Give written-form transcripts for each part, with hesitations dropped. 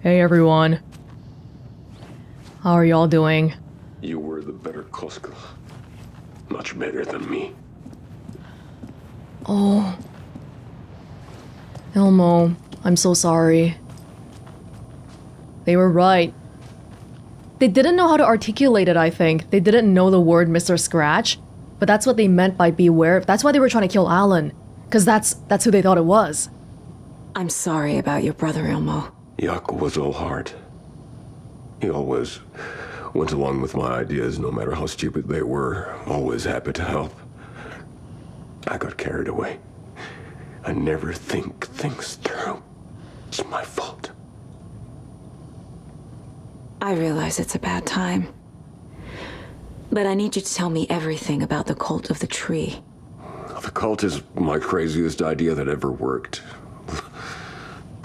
Hey everyone. How are y'all doing? You were the better Koska. Much better than me. Oh. Elmo, I'm so sorry. They were right. They didn't know how to articulate it, I think. They didn't know the word Mr. Scratch, but that's what they meant by beware. That's why they were trying to kill Alan, because that's who they thought it was. I'm sorry about your brother, Elmo. Yaku was all heart. He always went along with my ideas, no matter how stupid they were. Always happy to help. I got carried away. I never think things through. It's my fault. I realize it's a bad time. But I need you to tell me everything about the cult of the tree. The cult is my craziest idea that ever worked.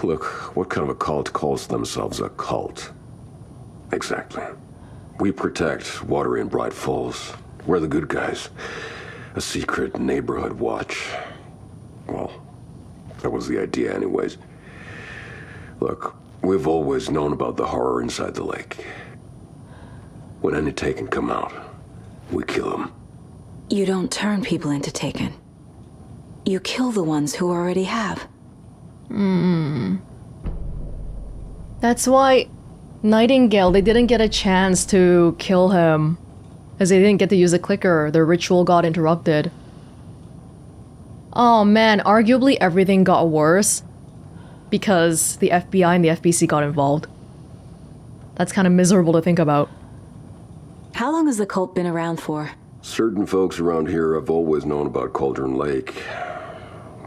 Look, what kind of a cult calls themselves a cult? Exactly. We protect water in Bright Falls. We're the good guys. A secret neighborhood watch. Well, that was the idea anyways. Look, we've always known about the horror inside the lake. When any Taken come out, we kill them. You don't turn people into Taken. You kill the ones who already have. That's why Nightingale, they didn't get a chance to kill him. As they didn't get to use a clicker, their ritual got interrupted. Oh man, arguably everything got worse because the FBI and the FBC got involved. That's kind of miserable to think about. How long has the cult been around for? Certain folks around here have always known about Cauldron Lake.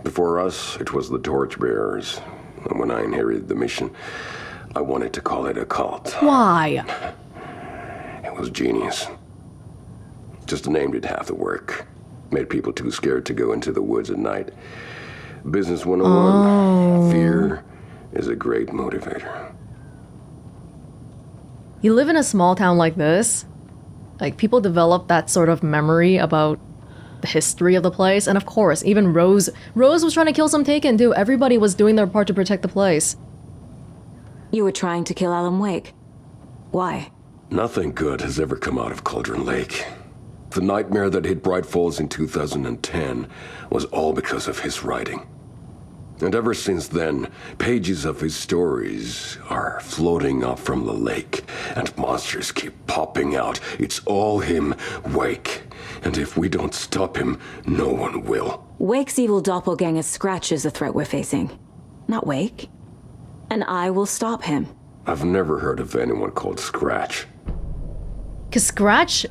Before us, it was the Torchbearers. And when I inherited the mission, I wanted to call it a cult. Why? It was genius. Just a name did half the work. Made people too scared to go into the woods at night. Business 101. Fear is a great motivator. You live in a small town like this, like people develop that sort of memory about the history of the place, and of course, even Rose was trying to kill some Taken too. Everybody was doing their part to protect the place. You were trying to kill Alan Wake. Why? Nothing good has ever come out of Cauldron Lake. The nightmare that hit Bright Falls in 2010 was all because of his writing. And ever since then, pages of his stories are floating up from the lake, and monsters keep popping out. It's all him, Wake. And if we don't stop him, no one will. Wake's evil doppelganger Scratch is the threat we're facing, not Wake. And I will stop him. I've never heard of anyone called Scratch. Cause Scratch,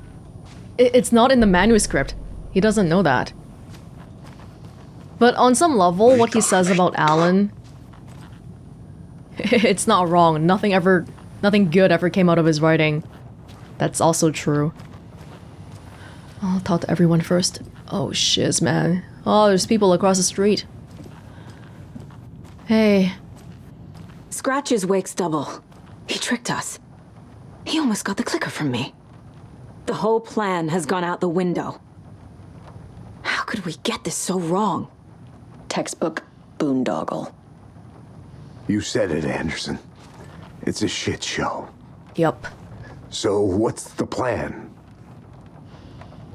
it's not in the manuscript. He doesn't know that. But on some level, what he says about Alan, it's not wrong. Nothing good ever came out of his writing. That's also true. I'll talk to everyone first. Oh shiz, man. Oh, there's people across the street. Hey. Scratch is Wake's double. He tricked us. He almost got the clicker from me. The whole plan has gone out the window. How could we get this so wrong? Textbook boondoggle. You said it, Anderson. It's a shit show. Yup. So what's the plan?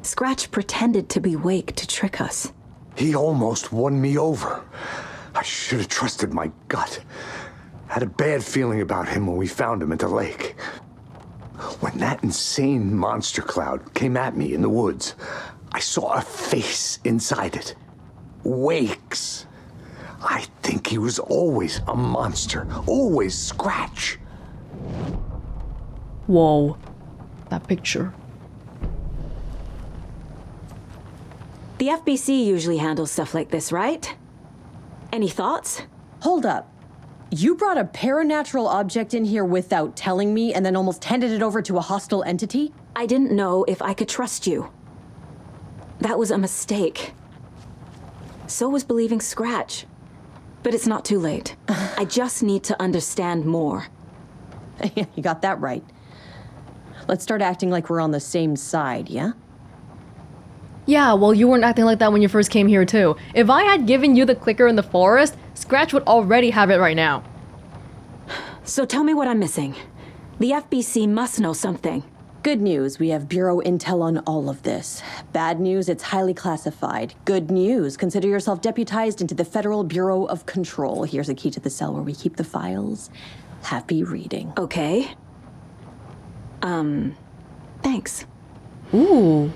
Scratch pretended to be Wake to trick us. He almost won me over. I should have trusted my gut. Had a bad feeling about him when we found him at the lake. When that insane monster cloud came at me in the woods, I saw a face inside it. Wake's. I think he was always a monster, always Scratch. Whoa. That picture. The FBC usually handles stuff like this, right? Any thoughts? Hold up. You brought a paranatural object in here without telling me and then almost handed it over to a hostile entity? I didn't know if I could trust you. That was a mistake. So was believing Scratch. But it's not too late. I just need to understand more. You got that right. Let's start acting like we're on the same side, yeah? Yeah, well, you weren't acting like that when you first came here too. If I had given you the clicker in the forest, Scratch would already have it right now. So tell me what I'm missing. The FBC must know something. Good news, we have Bureau intel on all of this. Bad news, it's highly classified. Good news, consider yourself deputized into the Federal Bureau of Control. Here's a key to the cell where we keep the files. Happy reading. Okay. Thanks. Ooh.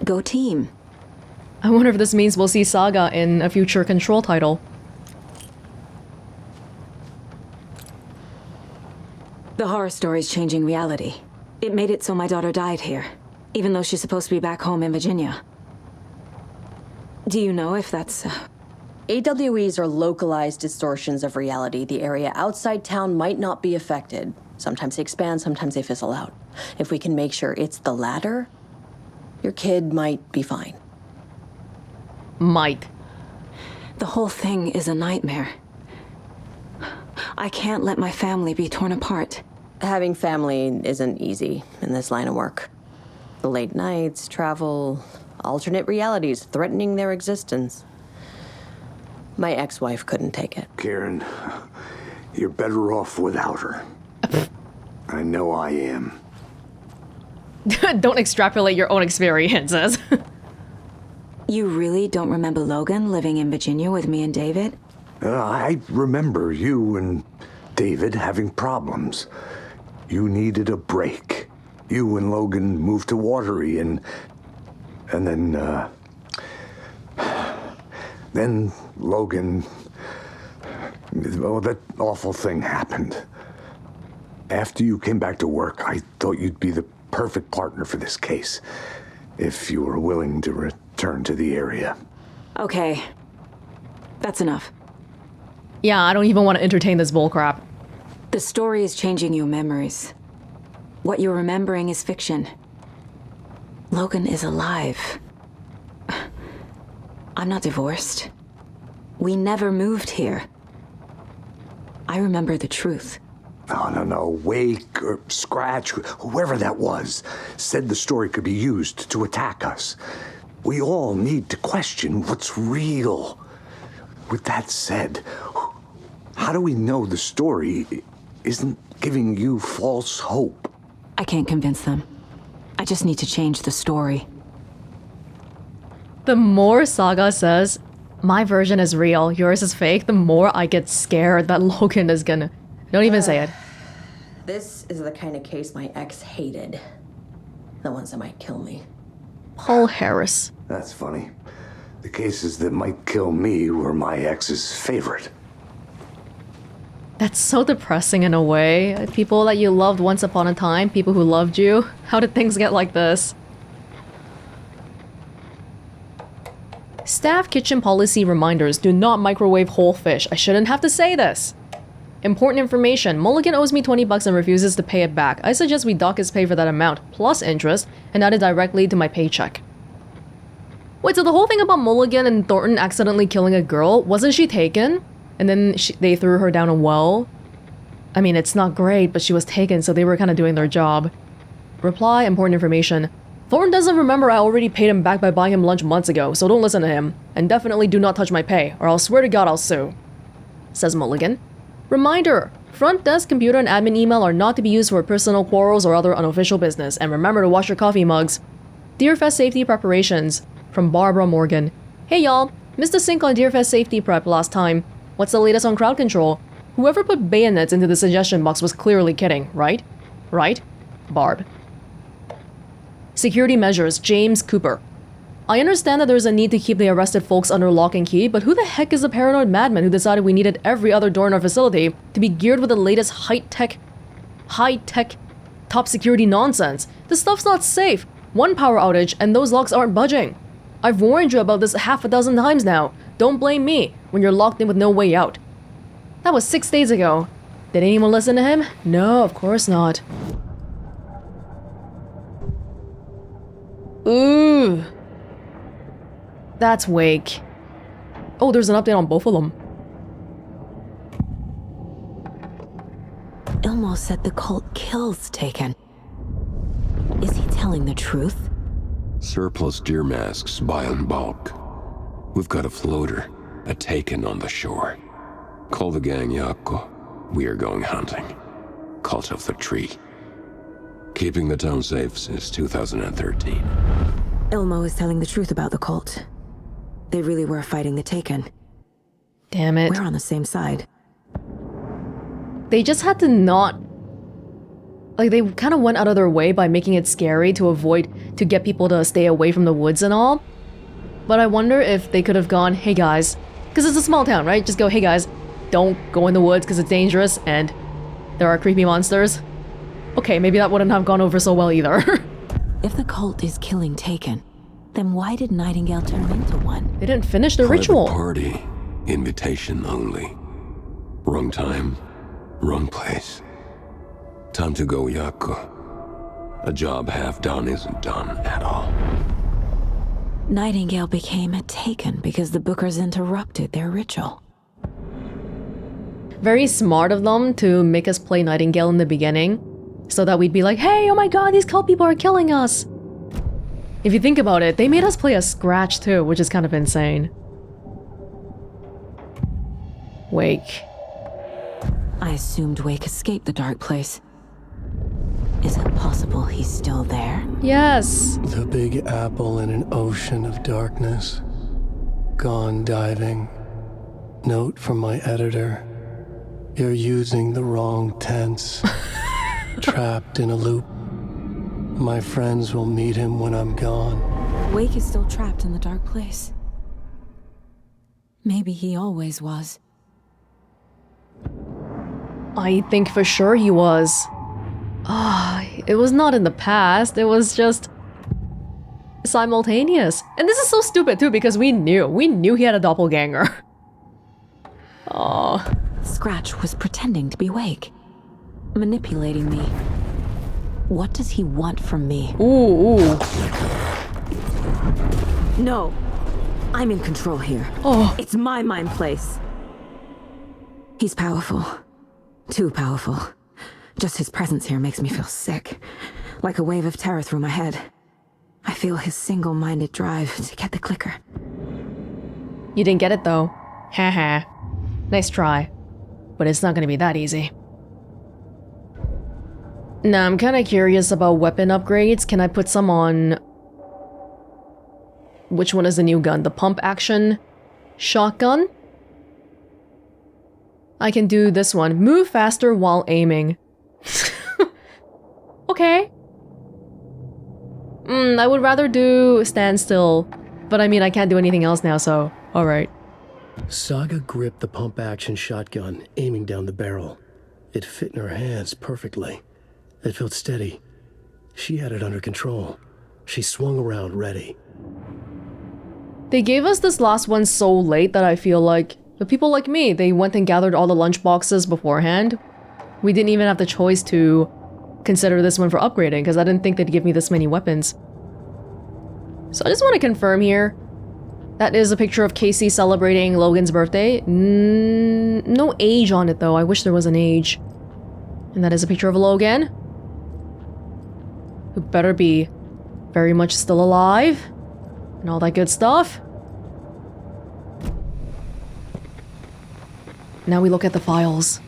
Go team. I wonder if this means we'll see Saga in a future Control title. The horror story's changing reality. It made it so my daughter died here, even though she's supposed to be back home in Virginia. Do you know if that's... AWEs are localized distortions of reality. The area outside town might not be affected. Sometimes they expand, sometimes they fizzle out. If we can make sure it's the latter, your kid might be fine. Might. The whole thing is a nightmare. I can't let my family be torn apart. Having family isn't easy in this line of work. The late nights, travel, alternate realities threatening their existence. My ex-wife couldn't take it. Karen, you're better off without her. I know I am. Don't extrapolate your own experiences. You really don't remember Logan living in Virginia with me and David? I remember you and David having problems. You needed a break. You and Logan moved to Watery and then Logan, that awful thing happened. After you came back to work, I thought you'd be the perfect partner for this case, if you were willing to return to the area. Okay. That's enough. Yeah, I don't even want to entertain this bullcrap. The story is changing your memories. What you're remembering is fiction. Logan is alive. I'm not divorced. We never moved here. I remember the truth. No. Wake or Scratch, whoever that was, said the story could be used to attack us. We all need to question what's real. With that said, how do we know the story isn't giving you false hope? I can't convince them. I just need to change the story. The more Saga says, my version is real, yours is fake, the more I get scared that Logan is gonna... Don't even say it. This is the kind of case my ex hated. The ones that might kill me. Paul Harris. That's funny. The cases that might kill me were my ex's favorite. That's so depressing in a way. People that you loved once upon a time, people who loved you. How did things get like this? Staff kitchen policy reminders. Do not microwave whole fish. I shouldn't have to say this. Important information. Mulligan owes me 20 bucks and refuses to pay it back. I suggest we dock his pay for that amount, plus interest, and add it directly to my paycheck. Wait, so the whole thing about Mulligan and Thornton accidentally killing a girl, wasn't she taken? And then they threw her down a well? I mean, it's not great, but she was taken, so they were kind of doing their job. Reply, important information. Thornton doesn't remember I already paid him back by buying him lunch months ago, so don't listen to him. And definitely do not touch my pay, or I'll swear to God I'll sue. Says Mulligan. Reminder, front desk computer and admin email are not to be used for personal quarrels or other unofficial business, and remember to wash your coffee mugs. Deerfest safety preparations, from Barbara Morgan. Hey y'all, missed a sync on Deerfest safety prep last time. What's the latest on crowd control? Whoever put bayonets into the suggestion box was clearly kidding, right? Right? Barb. Security measures, James Cooper. I understand that there's a need to keep the arrested folks under lock and key, but who the heck is the paranoid madman who decided we needed every other door in our facility to be geared with the latest high-tech, top security nonsense? This stuff's not safe. One power outage and those locks aren't budging. I've warned you about this half a dozen times now. Don't blame me when you're locked in with no way out. That was 6 days ago. Did anyone listen to him? No, of course not. Ooh. That's Wake. Oh, there's an update on both of them. Ilmo said the cult kills Taken. Is he telling the truth? Surplus deer masks buy in bulk. We've got a floater, a Taken on the shore. Call the gang, Yako. We are going hunting. cult of the tree. Keeping the town safe since 2013. Ilmo is telling the truth about the cult. They really were fighting the Taken. Damn it. We're on the same side. They just had to not... Like, they kind of went out of their way by making it scary to get people to stay away from the woods and all. But I wonder if they could have gone, hey guys, because it's a small town, right? Just go, hey guys, don't go in the woods because it's dangerous and there are creepy monsters. Okay, maybe that wouldn't have gone over so well either. If the cult is killing Taken, then why did Nightingale turn into one? They didn't finish the Private ritual. Party. Invitation only. Wrong time, wrong place. Time to go, Yaku. A job half done isn't done at all. Nightingale became a Taken because the Bookers interrupted their ritual. Very smart of them to make us play Nightingale in the beginning, so that we'd be like, hey, oh my god, these cult people are killing us. If you think about it, they made us play a Scratch too, which is kind of insane. Wake. I assumed Wake escaped the dark place. Is it possible he's still there? Yes. The Big Apple in an ocean of darkness. Gone diving. Note from my editor. You're using the wrong tense. Trapped in a loop. My friends will meet him when I'm gone. Wake is still trapped in the dark place. Maybe he always was. I think for sure he was. It was not in the past, it was just simultaneous. And this is so stupid too because we knew he had a doppelganger. Oh. Scratch was pretending to be Wake. Manipulating me. What does he want from me? Ooh. No. I'm in control here. Oh. It's my mind place. He's powerful. Too powerful. Just his presence here makes me feel sick. Like a wave of terror through my head. I feel his single-minded drive to get the clicker. You didn't get it though. Haha. Nice try. But it's not gonna be that easy. Now I'm kinda curious about weapon upgrades. Can I put some on... Which one is the new gun? The pump action shotgun? I can do this one. Move faster while aiming. Okay. I would rather do stand still. But I mean, I can't do anything else now, so... Alright. Saga gripped the pump-action shotgun, aiming down the barrel. It fit in her hands perfectly. It felt steady. She had it under control. She swung around, ready. They gave us this last one so late that I feel like the people like me, they went and gathered all the lunch boxes beforehand. We didn't even have the choice to consider this one for upgrading because I didn't think they'd give me this many weapons. So I just want to confirm here. That is a picture of Casey celebrating Logan's birthday. No age on it though. I wish there was an age. And that is a picture of Logan. Who better be very much still alive. And all that good stuff. Now we look at the files.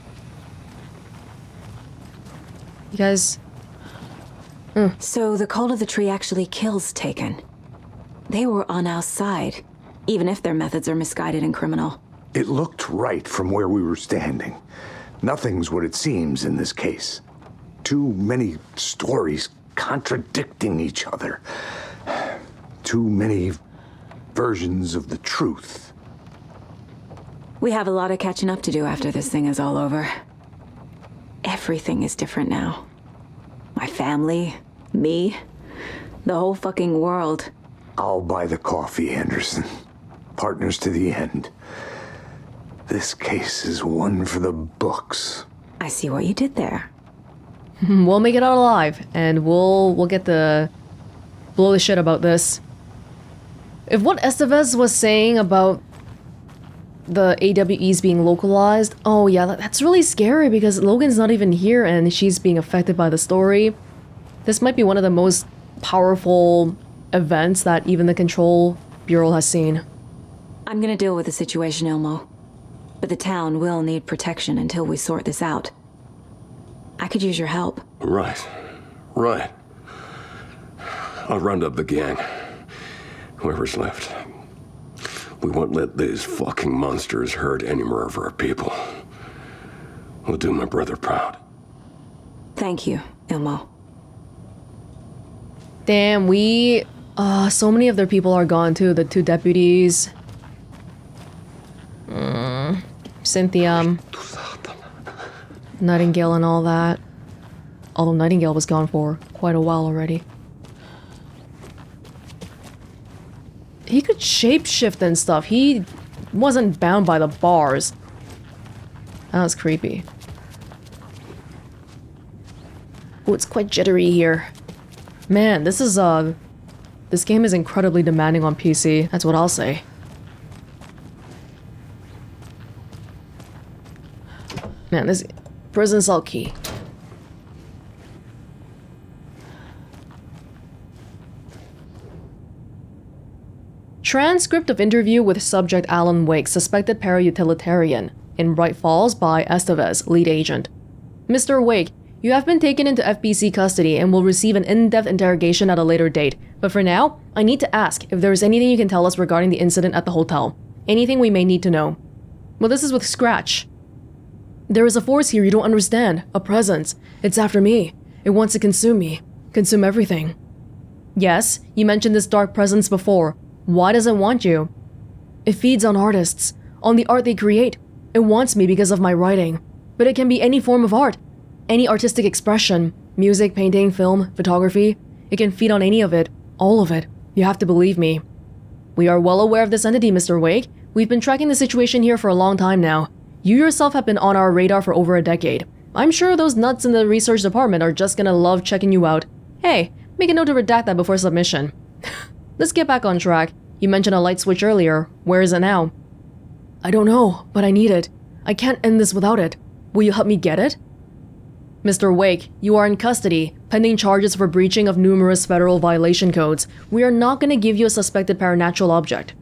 You guys... So the cult of the tree actually kills Taken. They were on our side, even if their methods are misguided and criminal. It looked right from where we were standing. Nothing's what it seems in this case. Too many stories contradicting each other. Too many versions of the truth. We have a lot of catching up to do after this thing is all over. Everything is different now. My family, me, the whole fucking world. I'll buy the coffee, Anderson. Partners to the end. This case is one for the books. I see what you did there. We'll make it out alive, and we'll get the... blow the shit about this. If what Estevez was saying about the AWEs being localized, oh yeah, that's really scary because Logan's not even here and she's being affected by the story. This might be one of the most powerful events that even the Control Bureau has seen. I'm gonna deal with the situation, Ilmo. But the town will need protection until we sort this out. I could use your help. Right. I'll round up the gang. Whoever's left. We won't let these fucking monsters hurt any more of our people. We'll do my brother proud. Thank you, Ilmo. Damn, so many of their people are gone too. The 2 deputies. Cynthia. Nightingale and all that. Although Nightingale was gone for quite a while already. He could shapeshift and stuff. He wasn't bound by the bars. That was creepy. Oh, it's quite jittery here. Man, this game is incredibly demanding on PC. That's what I'll say. Man, this prison cell key. Transcript of interview with subject Alan Wake, suspected para-utilitarian, in Bright Falls by Estevez, lead agent. Mr. Wake, you have been taken into FBC custody and will receive an in-depth interrogation at a later date. But for now, I need to ask if there is anything you can tell us regarding the incident at the hotel. Anything we may need to know. Well, this is with Scratch. There is a force here you don't understand. A presence. It's after me. It wants to consume me. Consume everything. Yes, you mentioned this dark presence before. Why does it want you? It feeds on artists. On the art they create. It wants me because of my writing. But it can be any form of art. Any artistic expression. Music, painting, film, photography. It can feed on any of it. All of it. You have to believe me. We are well aware of this entity, Mr. Wake. We've been tracking the situation here for a long time now. You yourself have been on our radar for over a decade. I'm sure those nuts in the research department are just gonna love checking you out. Hey, make a note to redact that before submission. Let's get back on track. You mentioned a light switch earlier. Where is it now? I don't know, but I need it. I can't end this without it. Will you help me get it? Mr. Wake, you are in custody, pending charges for breaching of numerous federal violation codes. We are not going to give you a suspected paranatural object.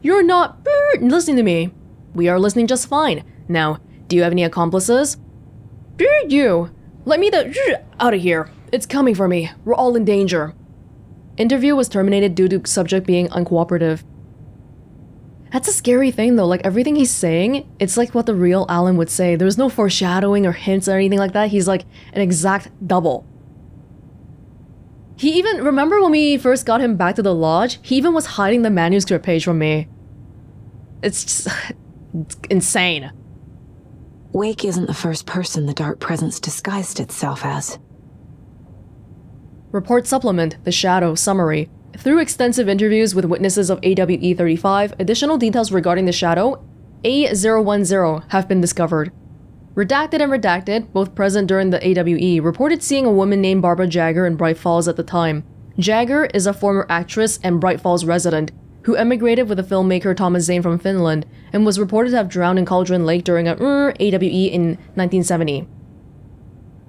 You're not listening to me. We are listening just fine. Now, do you have any accomplices? You. Let me out of here. It's coming for me. We're all in danger. Interview was terminated due to subject being uncooperative. That's a scary thing though, like everything he's saying, it's like what the real Alan would say. There's no foreshadowing or hints or anything like that. He's like an exact double. He even, remember when we first got him back to the lodge? He even was hiding the manuscript page from me. It's just it's insane. Wake isn't the first person the dark presence disguised itself as. Report supplement, The Shadow, summary. Through extensive interviews with witnesses of AWE-35, additional details regarding the Shadow, A010, have been discovered. Redacted and Redacted, both present during the AWE, reported seeing a woman named Barbara Jagger in Bright Falls at the time. Jagger is a former actress and Bright Falls resident, who emigrated with the filmmaker Thomas Zane from Finland, and was reported to have drowned in Cauldron Lake during a AWE in 1970.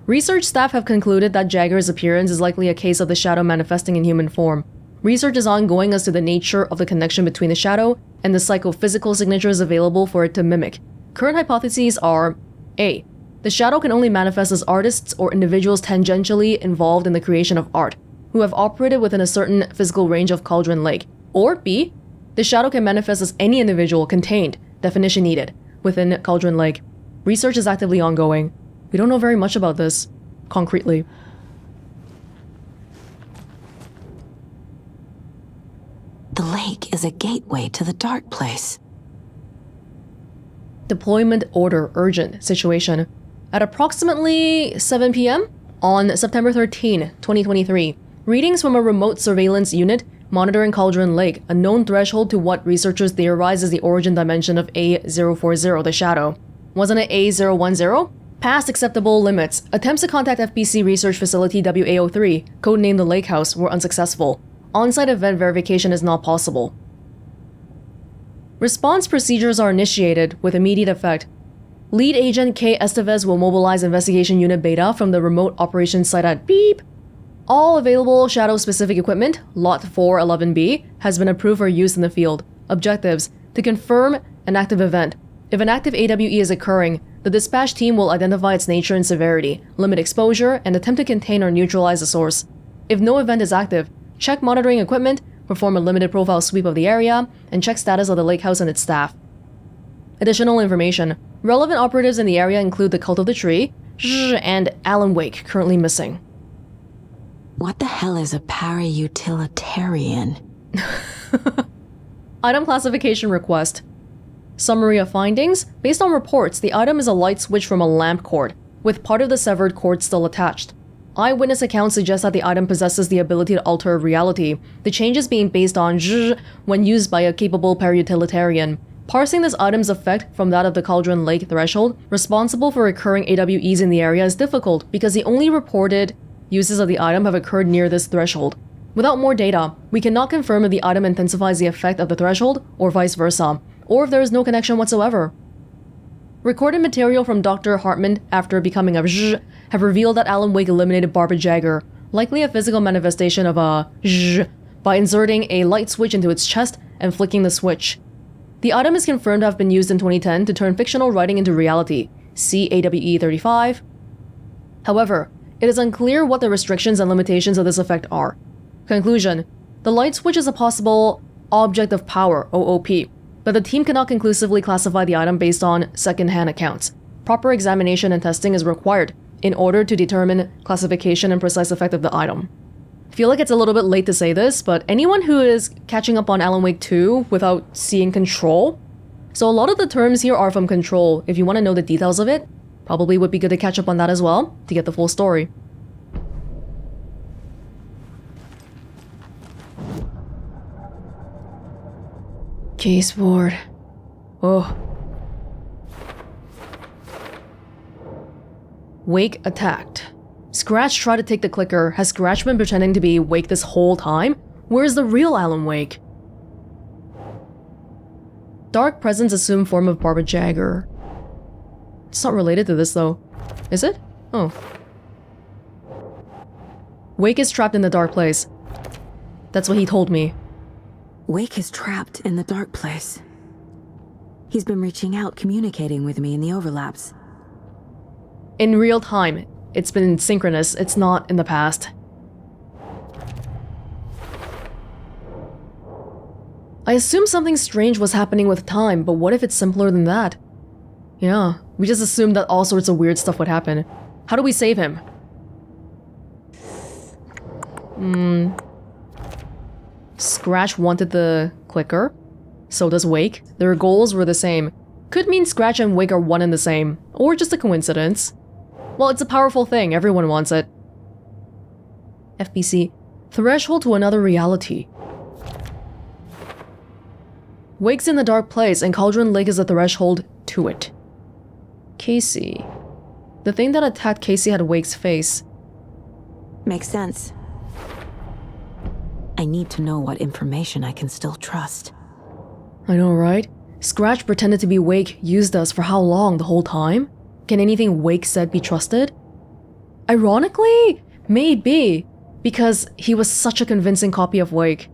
Research staff have concluded that Jagger's appearance is likely a case of the Shadow manifesting in human form. Research is ongoing as to the nature of the connection between the Shadow and the psychophysical signatures available for it to mimic. Current hypotheses are: A. The Shadow can only manifest as artists or individuals tangentially involved in the creation of art, who have operated within a certain physical range of Cauldron Lake. Or B. The Shadow can manifest as any individual contained, definition needed, within Cauldron Lake. Research is actively ongoing. We don't know very much about this, concretely. The lake is a gateway to the dark place. Deployment order, urgent situation. At approximately 7 p.m. on September 13, 2023, readings from a remote surveillance unit monitoring Cauldron Lake, a known threshold to what researchers theorize is the origin dimension of A040, the Shadow. Wasn't it A010? Past acceptable limits. Attempts to contact FBC Research Facility WA03, codenamed the Lake House, were unsuccessful. On-site event verification is not possible. Response procedures are initiated with immediate effect. Lead Agent K. Estevez will mobilize Investigation Unit Beta from the remote operations site at Beep. All available Shadow-specific equipment, Lot 411B, has been approved for use in the field. Objectives: to confirm an active event. If an active AWE is occurring, The dispatch team will identify its nature and severity, limit exposure, and attempt to contain or neutralize the source. If no event is active, check monitoring equipment, perform a limited profile sweep of the area, and check status of the lake house and its staff. Additional information. Relevant operatives in the area include the Cult of the Tree, and Alan Wake, currently missing. What the hell is a para-utilitarian? Item classification request. Summary of findings. Based on reports, the item is a light switch from a lamp cord, with part of the severed cord still attached. Eyewitness accounts suggest that the item possesses the ability to alter reality, the changes being based on when used by a capable para-utilitarian. Parsing this item's effect from that of the Cauldron Lake threshold, responsible for recurring AWEs in the area, is difficult because the only reported uses of the item have occurred near this threshold. Without more data, we cannot confirm if the item intensifies the effect of the threshold or vice versa, or if there is no connection whatsoever. Recorded material from Dr. Hartman after becoming a zh have revealed that Alan Wake eliminated Barbara Jagger, likely a physical manifestation of a zh, by inserting a light switch into its chest and flicking the switch. The item is confirmed to have been used in 2010 to turn fictional writing into reality. See AWE 35. However, it is unclear what the restrictions and limitations of this effect are. Conclusion. The light switch is a possible object of power, OOP, but the team cannot conclusively classify the item based on second-hand accounts. Proper examination and testing is required in order to determine classification and precise effect of the item. I feel like it's a little bit late to say this, but anyone who is catching up on Alan Wake 2 without seeing Control, so a lot of the terms here are from Control. If you want to know the details of it, probably would be good to catch up on that as well to get the full story. Caseboard. Oh. Wake attacked. Scratch tried to take the clicker. Has Scratch been pretending to be Wake this whole time? Where's the real Alan Wake? Dark presence assumed form of Barbara Jagger. It's not related to this though. Is it? Oh. Wake is trapped in the dark place. That's what he told me. Wake is trapped in the dark place. He's been reaching out, communicating with me in the overlaps. In real time. It's been synchronous. It's not in the past. I assume something strange was happening with time, but what if it's simpler than that? Yeah, we just assumed that all sorts of weird stuff would happen. How do we save him? Scratch wanted the clicker. So does Wake. Their goals were the same. Could mean Scratch and Wake are one and the same. Or just a coincidence. Well, it's a powerful thing. Everyone wants it. FBC. Threshold to another reality. Wake's in the dark place, and Cauldron Lake is the threshold to it. Casey. The thing that attacked Casey had Wake's face. Makes sense. I need to know what information I can still trust. I know, right? Scratch pretended to be Wake, used us for how long? The whole time? Can anything Wake said be trusted? Ironically, maybe, because he was such a convincing copy of Wake.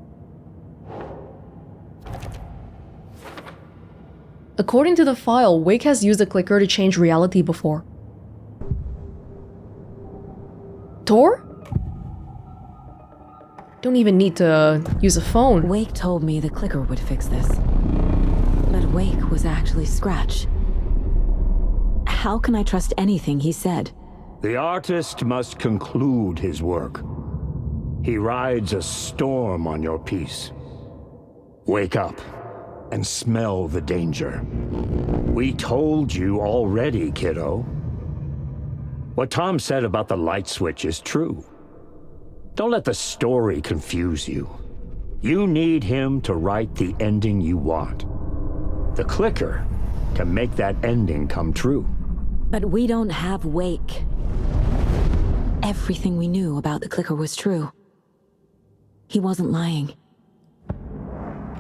According to the file, Wake has used a clicker to change reality before. Tor? Don't even need to use a phone. Wake told me the clicker would fix this. But Wake was actually Scratch. How can I trust anything he said? The artist must conclude his work. He rides a storm on your piece. Wake up and smell the danger. We told you already, kiddo. What Tom said about the light switch is true. Don't let the story confuse you. You need him to write the ending you want. The clicker can make that ending come true. But we don't have Wake. Everything we knew about the clicker was true. He wasn't lying.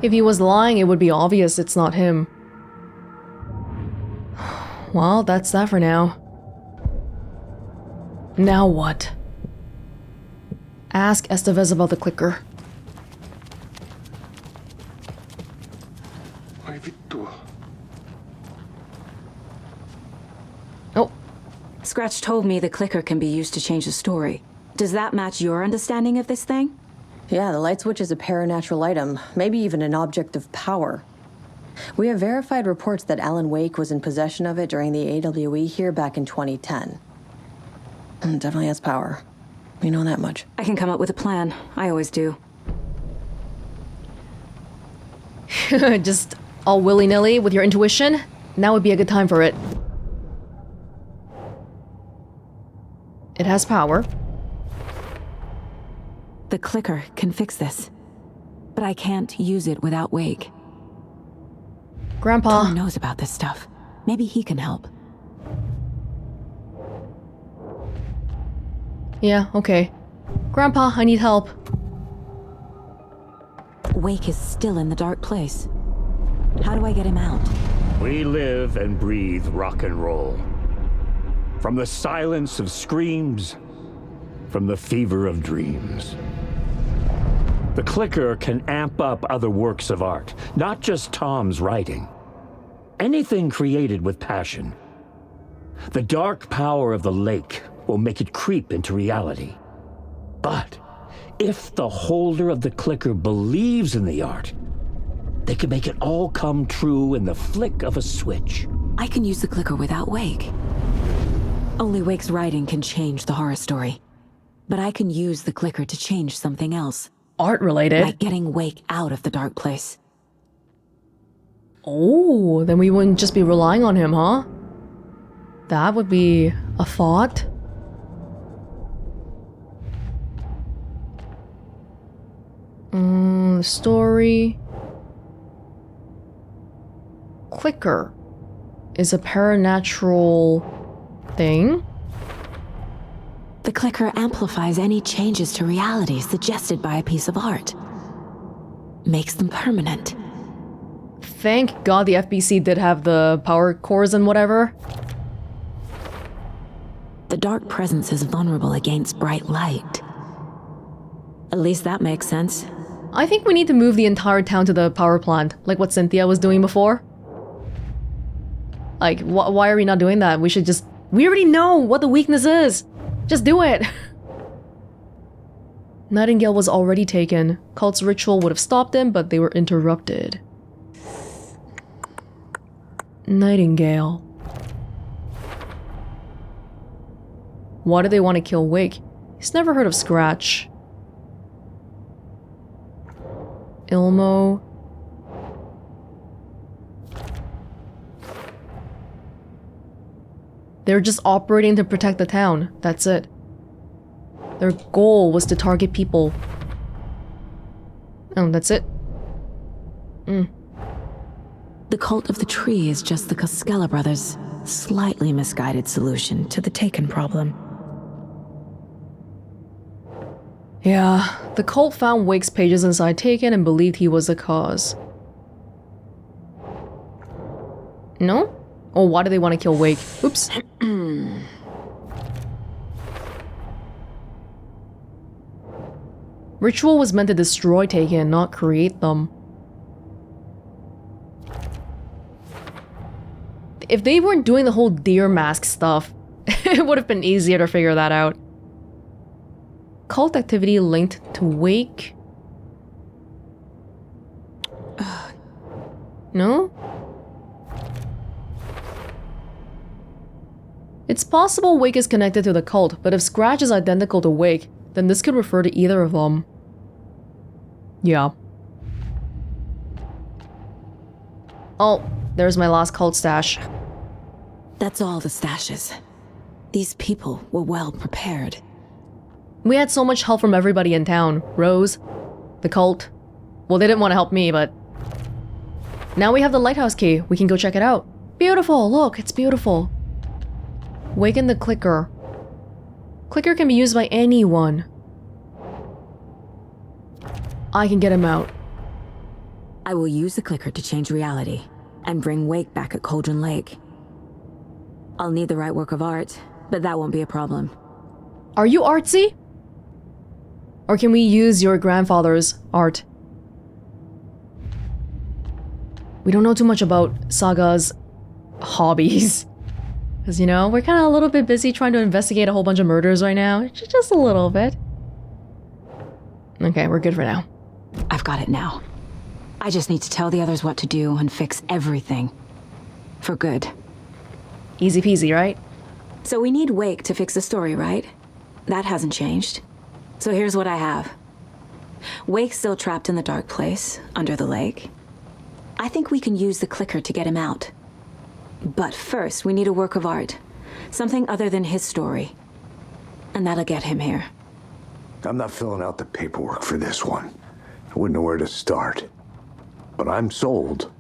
If he was lying, it would be obvious it's not him. Well, that's that for now. Now what? Ask Estevez about the clicker. Ai vittu. Scratch told me the clicker can be used to change the story. Does that match your understanding of this thing? Yeah, the light switch is a paranatural item, maybe even an object of power. We have verified reports that Alan Wake was in possession of it during the AWE here back in 2010. Definitely has power. We know that much. I can come up with a plan. I always do. Just all willy-nilly with your intuition? Now would be a good time for it. It has power. The clicker can fix this. But I can't use it without Wake. Grandpa. Tom knows about this stuff. Maybe he can help. Yeah, okay. Grandpa, I need help. Wake is still in the dark place. How do I get him out? We live and breathe rock and roll. From the silence of screams, from the fever of dreams. The clicker can amp up other works of art, not just Tom's writing. Anything created with passion. The dark power of the lake will make it creep into reality. But if the holder of the clicker believes in the art, they can make it all come true in the flick of a switch. I can use the clicker without Wake. Only Wake's writing can change the horror story. But I can use the clicker to change something else. Art-related? Like getting Wake out of the dark place. Oh, then we wouldn't just be relying on him, huh? That would be a thought. Story. Clicker is a paranatural thing. The clicker amplifies any changes to reality suggested by a piece of art. Makes them permanent. Thank God the FBC did have the power cores and whatever. The dark presence is vulnerable against bright light. At least that makes sense. I think we need to move the entire town to the power plant, like what Cynthia was doing before. Like, why are we not doing that? We should just... We already know what the weakness is! Just do it! Nightingale was already taken. Cult's ritual would have stopped him, but they were interrupted. Nightingale. Why do they want to kill Wake? He's never heard of Scratch. Ilmo. They're just operating to protect the town. That's it. Their goal was to target people. Oh, that's it. The cult of the tree is just the Costello brothers' slightly misguided solution to the Taken problem. Yeah, the cult found Wake's pages inside Taken and believed he was the cause. No? Oh, why do they want to kill Wake? Oops. Ritual was meant to destroy Taken, not create them. If they weren't doing the whole deer mask stuff, it would have been easier to figure that out. Cult activity linked to Wake? No? It's possible Wake is connected to the cult, but if Scratch is identical to Wake, then this could refer to either of them. Yeah. Oh, there's my last cult stash. That's all the stashes. These people were well prepared. We had so much help from everybody in town. Rose, the cult. Well, they didn't want to help me, but... Now we have the lighthouse key. We can go check it out. Beautiful, look, it's beautiful. Waken the clicker. Clicker can be used by anyone. I can get him out. I will use the clicker to change reality and bring Wake back at Cauldron Lake. I'll need the right work of art, but that won't be a problem. Are you artsy? Or can we use your grandfather's art? We don't know too much about Saga's hobbies. Because, you know, we're kind of a little bit busy trying to investigate a whole bunch of murders right now. Just a little bit. Okay, we're good for now. I've got it now. I just need to tell the others what to do and fix everything. For good. Easy peasy, right? So we need Wake to fix the story, right? That hasn't changed. So here's what I have. Wake's still trapped in the dark place, under the lake. I think we can use the clicker to get him out. But first, we need a work of art. Something other than his story. And that'll get him here. I'm not filling out the paperwork for this one. I wouldn't know where to start. But I'm sold.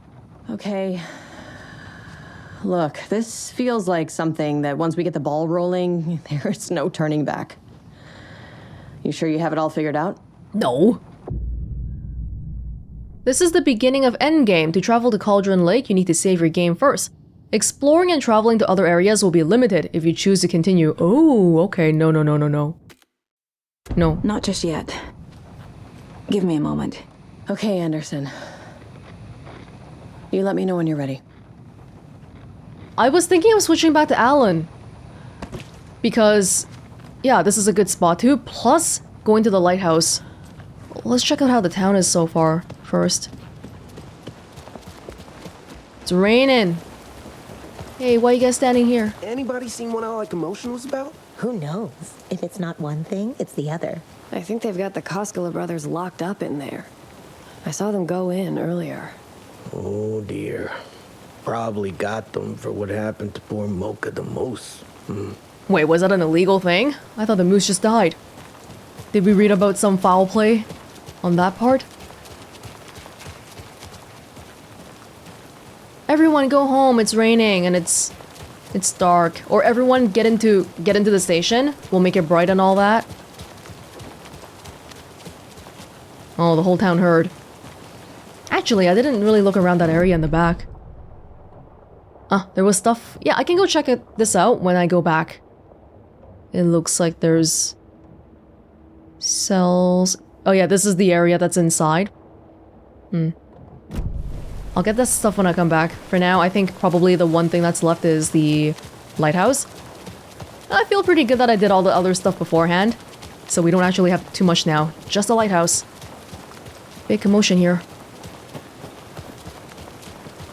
Okay. Look, this feels like something that once we get the ball rolling, there's no turning back. You sure you have it all figured out? No. This is the beginning of Endgame. To travel to Cauldron Lake, you need to save your game first. Exploring and traveling to other areas will be limited if you choose to continue. Oh, okay. No. No. Not just yet. Give me a moment. Okay, Anderson. You let me know when you're ready. I was thinking of switching back to Alan. Because, yeah, this is a good spot too. Plus, going to the lighthouse. Let's check out how the town is so far first. It's raining. Hey, why are you guys standing here? Anybody seen what all that commotion was about? Who knows? If it's not one thing, it's the other. I think they've got the Koskela brothers locked up in there. I saw them go in earlier. Oh dear. Probably got them for what happened to poor Mocha the Moose. Wait, was that an illegal thing? I thought the moose just died. Did we read about some foul play on that part? Everyone go home, it's raining and it's dark. Or everyone get into the station. We'll make it bright and all that. Oh, the whole town heard. Actually, I didn't really look around that area in the back. There was stuff. Yeah, I can go check this out when I go back. It looks like there's cells. Oh yeah, this is the area that's inside. I'll get this stuff when I come back. For now, I think probably the one thing that's left is the lighthouse. I feel pretty good that I did all the other stuff beforehand. So we don't actually have too much now. Just a lighthouse. Big commotion here.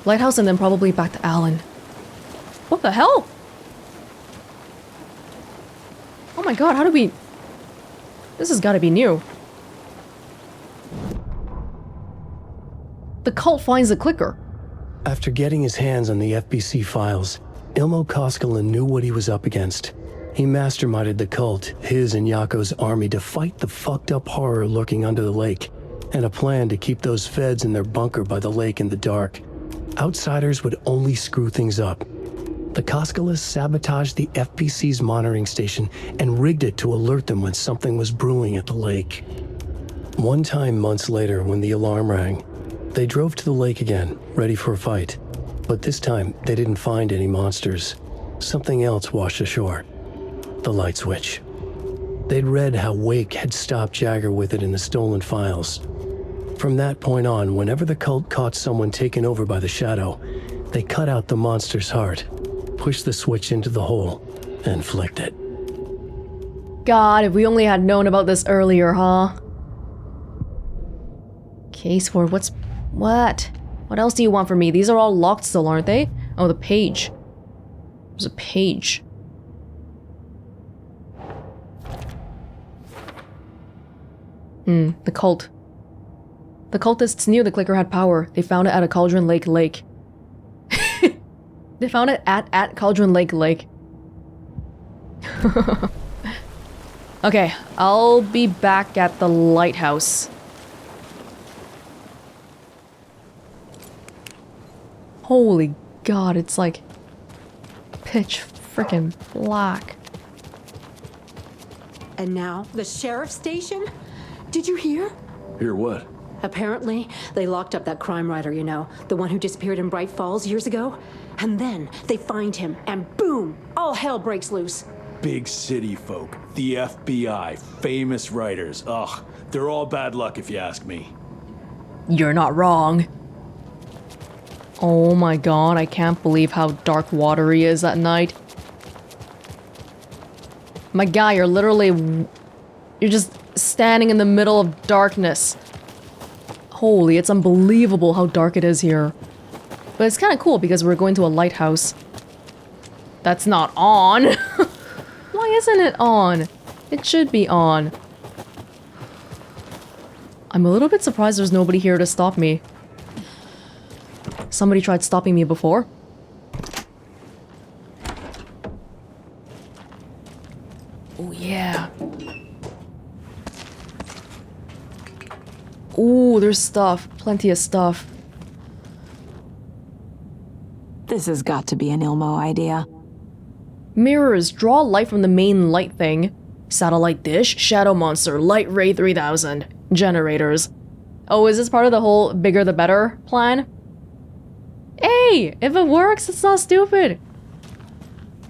Lighthouse and then probably back to Alan. What the hell? Oh my god, how did we... This has gotta be new. The cult finds the clicker. After getting his hands on the FBC files, Ilmo Koskela knew what he was up against. He masterminded the cult, his and Yako's army, to fight the fucked up horror lurking under the lake, and a plan to keep those feds in their bunker by the lake in the dark. Outsiders would only screw things up. The Koskelas sabotaged the FBC's monitoring station and rigged it to alert them when something was brewing at the lake. One time months later, when the alarm rang, they drove to the lake again, ready for a fight. But this time, they didn't find any monsters. Something else washed ashore. The light switch. They'd read how Wake had stopped Jagger with it in the stolen files. From that point on, whenever the cult caught someone taken over by the shadow, they cut out the monster's heart, pushed the switch into the hole, and flicked it. God, if we only had known about this earlier, huh? Case for what's... What? What else do you want from me? These are all locked still, aren't they? Oh, the page. There's a page. The cult. The cultists knew the clicker had power. They found it at a Cauldron Lake lake. They found it at Cauldron Lake lake. Okay, I'll be back at the lighthouse. Holy God, it's like pitch frickin' black. And now, the sheriff's station? Did you hear? Hear what? Apparently, they locked up that crime writer, you know, the one who disappeared in Bright Falls years ago. And then they find him, and boom, all hell breaks loose. Big city folk, the FBI, famous writers. Ugh, they're all bad luck if you ask me. You're not wrong. Oh my god, I can't believe how dark watery is at night. My guy, you're literally... You're just standing in the middle of darkness. Holy, it's unbelievable how dark it is here. But it's kind of cool because we're going to a lighthouse. That's not on. Why isn't it on? It should be on. I'm a little bit surprised there's nobody here to stop me. Somebody tried stopping me before. Oh yeah. Ooh, there's stuff. Plenty of stuff. This has got to be an Ilmo idea. Mirrors, draw light from the main light thing. Satellite dish, shadow monster, light ray 3000. Generators. Oh, is this part of the whole bigger the better plan? Hey, if it works, it's not stupid.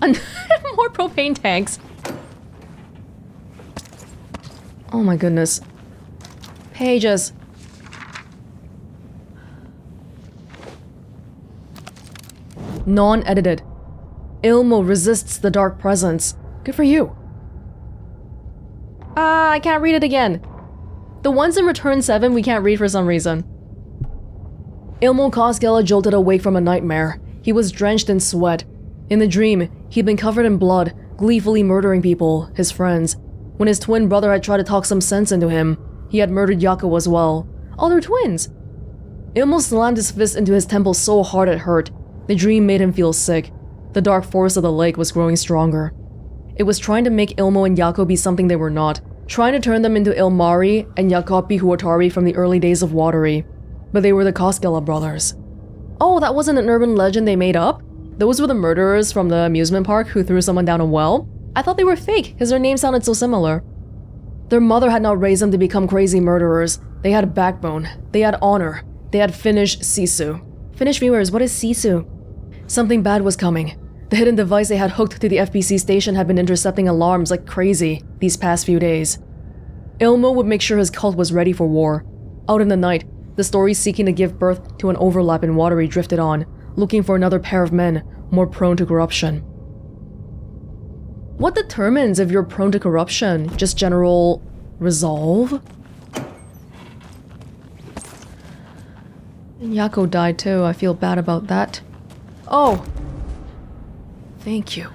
More propane tanks. Oh my goodness. Pages. Non-edited. Ilmo resists the dark presence. Good for you. I can't read it again. The ones in Return 7 we can't read for some reason. Ilmo Koskela jolted awake from a nightmare. He was drenched in sweat. In the dream, he'd been covered in blood, gleefully murdering people, his friends. When his twin brother had tried to talk some sense into him, he had murdered Yako as well. All their twins! Ilmo slammed his fist into his temple so hard it hurt. The dream made him feel sick. The dark force of the lake was growing stronger. It was trying to make Ilmo and Yako be something they were not, trying to turn them into Ilmari and Yakopi Huatari from the early days of Watery. But they were the Koskela brothers. Oh, that wasn't an urban legend they made up? Those were the murderers from the amusement park who threw someone down a well? I thought they were fake, because their names sounded so similar. Their mother had not raised them to become crazy murderers. They had a backbone. They had honor. They had Finnish Sisu. Finnish viewers, what is Sisu? Something bad was coming. The hidden device they had hooked to the FBC station had been intercepting alarms like crazy these past few days. Ilmo would make sure his cult was ready for war. Out in the night, the stories seeking to give birth to an overlap in Watery drifted on, looking for another pair of men more prone to corruption. What determines if you're prone to corruption? Just general resolve? And Yako died too. I feel bad about that. Oh! Thank you.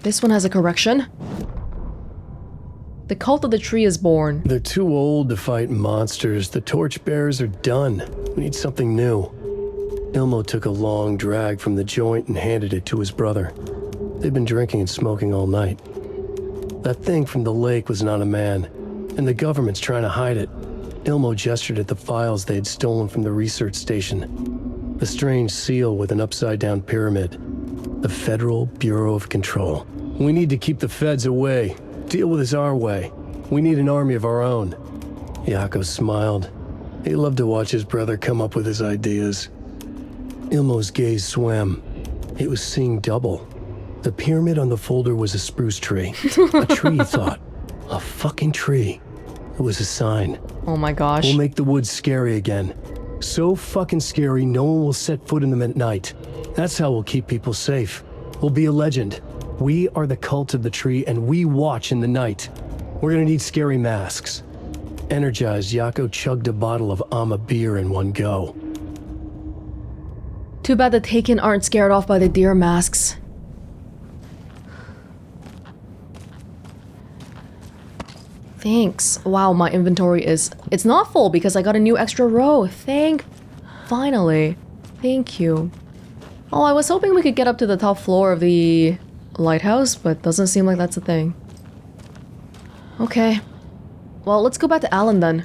This one has a correction. The cult of the tree is born. They're too old to fight monsters. The torchbearers are done. We need something new. Ilmo took a long drag from the joint and handed it to his brother. They'd been drinking and smoking all night. That thing from the lake was not a man, and the government's trying to hide it. Ilmo gestured at the files they had stolen from the research station. A strange seal with an upside-down pyramid. The Federal Bureau of Control. We need to keep the feds away. Deal with this our way. We need an army of our own. Yako smiled. He loved to watch his brother come up with his ideas. Ilmo's gaze swam. It was seeing double. The pyramid on the folder was a spruce tree. A tree, he thought. A fucking tree. It was a sign. Oh my gosh. We'll make the woods scary again. So fucking scary, no one will set foot in them at night. That's how we'll keep people safe. We'll be a legend. We are the cult of the tree, and we watch in the night. We're gonna need scary masks. Energized, Yako chugged a bottle of Ama beer in one go. Too bad the Taken aren't scared off by the deer masks. Thanks. Wow, my inventory is... It's not full because I got a new extra row. Finally. Thank you. Oh, I was hoping we could get up to the top floor of the lighthouse, but doesn't seem like that's a thing. Okay. Well, let's go back to Alan then.